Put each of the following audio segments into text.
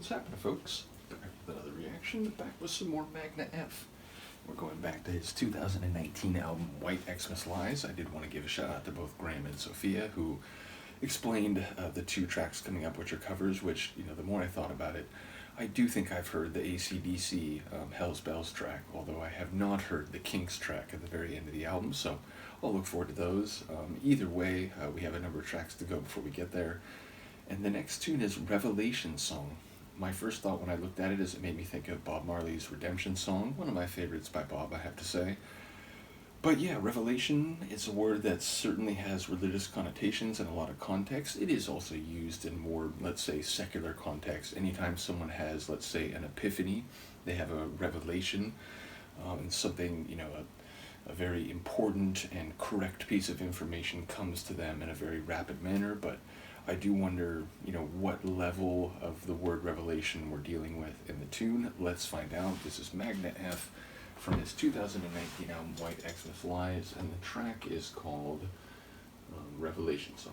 What's happening, folks? Back with another reaction, back with some more Magne F. We're going back to his 2019 album, White Xmas Lies. I did want to give a shout out to both Graham and Sophia, who explained the two tracks coming up, which are covers, which, the more I thought about it, I do think I've heard the AC/DC Hell's Bells track, although I have not heard the Kinks track at the very end of the album, so I'll look forward to those. Either way, we have a number of tracks to go before we get there. And the next tune is Revelation Song. My first thought when I looked at it is it made me think of Bob Marley's Redemption Song, one of my favorites by Bob, I have to say. But yeah, revelation is a word that certainly has religious connotations and a lot of context. It is also used in more, let's say, secular context. Anytime someone has, let's say, an epiphany, they have a revelation, and something, a very important and correct piece of information comes to them in a very rapid manner. But I do wonder, what level of the word revelation we're dealing with in the tune. Let's find out. This is Magne F from his 2019 album, White Xmas Lies, and the track is called Revelation Song.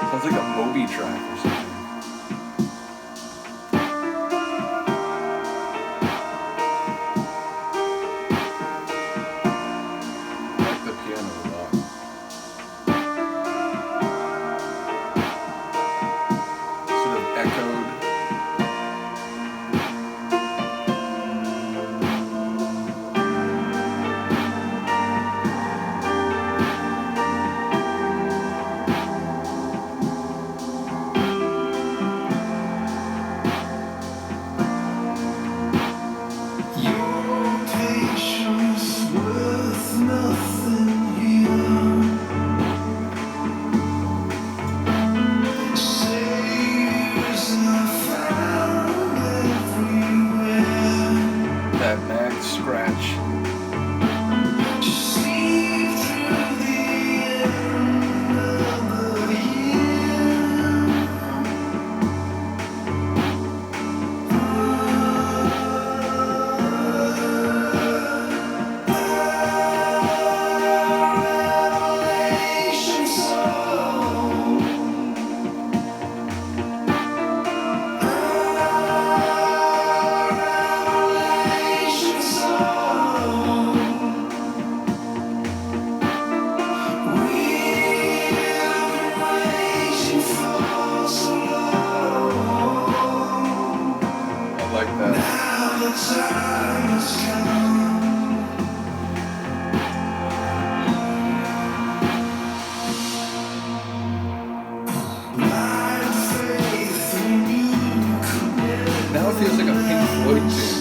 Sounds like a Moby track or something. I like the piano a lot. Sort of echoed. That Mac scratch. Now it feels like a Pink Floyd tune.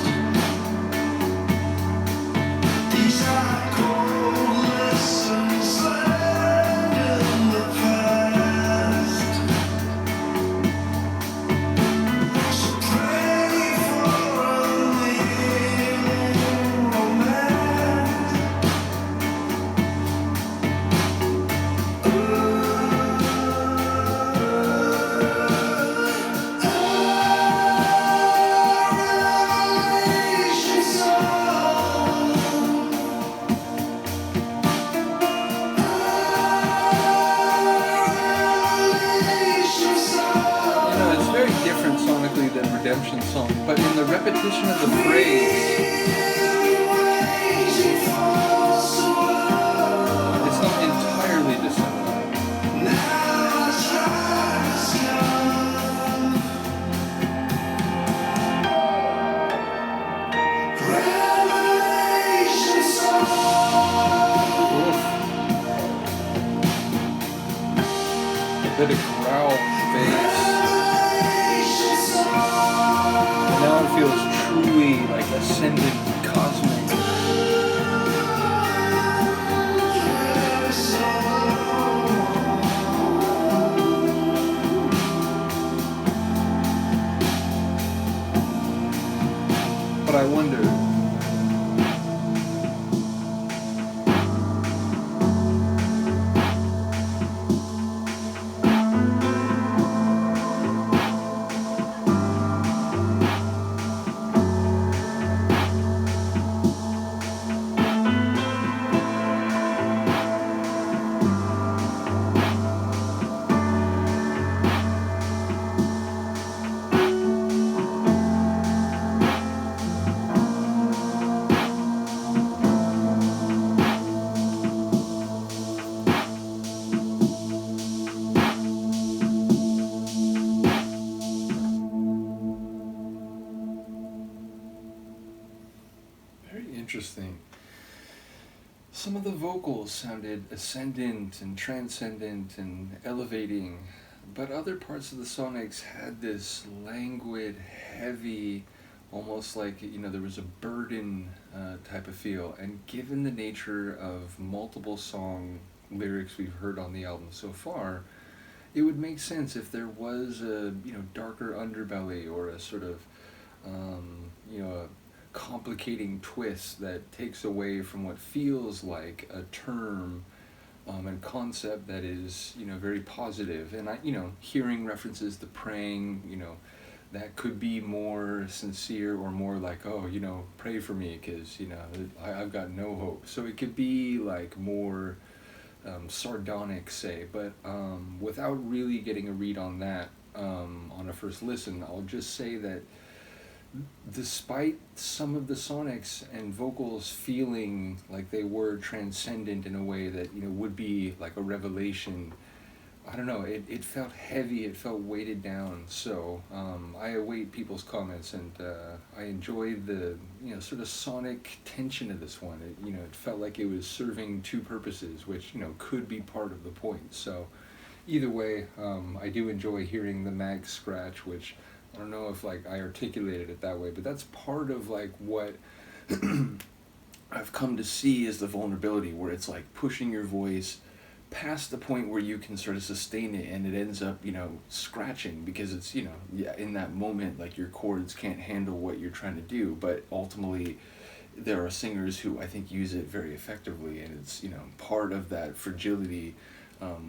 Different sonically than Redemption Song, but in the repetition of the phrase, it's not entirely dissimilar. A bit of growl bass. Now it feels truly like ascended cosmic. But I wonder, Some of the vocals sounded ascendant and transcendent and elevating, but other parts of the Sonics had this languid, heavy, almost like, there was a burden type of feel. And given the nature of multiple song lyrics we've heard on the album so far, it would make sense if there was a, darker underbelly or a sort of, a complicating twist that takes away from what feels like a term and concept that is, very positive. And hearing references to praying, that could be more sincere or more like, oh, pray for me because, I've got no hope. So it could be like more sardonic, say, but without really getting a read on that on a first listen, I'll just say that despite some of the sonics and vocals feeling like they were transcendent in a way that would be like a revelation, I don't know, it felt heavy, it felt weighted down. So I await people's comments, and I enjoyed the sort of sonic tension of this one. It felt like it was serving two purposes, which could be part of the point. So either way, I do enjoy hearing the mag scratch, which I don't know if like I articulated it that way, but that's part of like what I've come to see as the vulnerability, where it's like pushing your voice past the point where you can sort of sustain it, and it ends up scratching because it's in that moment like your chords can't handle what you're trying to do. But ultimately there are singers who I think use it very effectively, and it's part of that fragility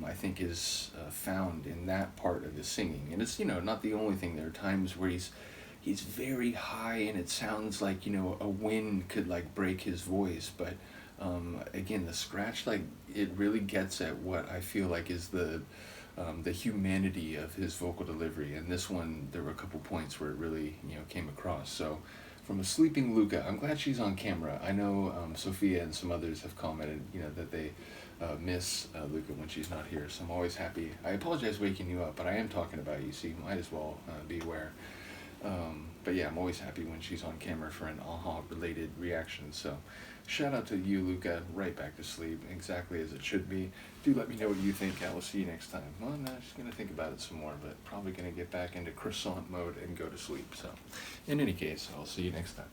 I think is found in that part of his singing. And it's not the only thing. There are times where he's very high and it sounds like a wind could like break his voice, but again, the scratch, like, it really gets at what I feel like is the humanity of his vocal delivery. And this one, there were a couple points where it really came across. So from a sleeping Luca, I'm glad she's on camera. I know Sophia and some others have commented that they miss Luca when she's not here, so I'm always happy. I apologize waking you up, but I am talking about you, so you might as well be aware. But yeah, I'm always happy when she's on camera for an AHA related reaction. So shout out to you, Luca. Right back to sleep, exactly as it should be. Do let me know what you think. I will see you next time. Well, no, I'm just going to think about it some more, but probably going to get back into croissant mode and go to sleep. So in any case, I'll see you next time.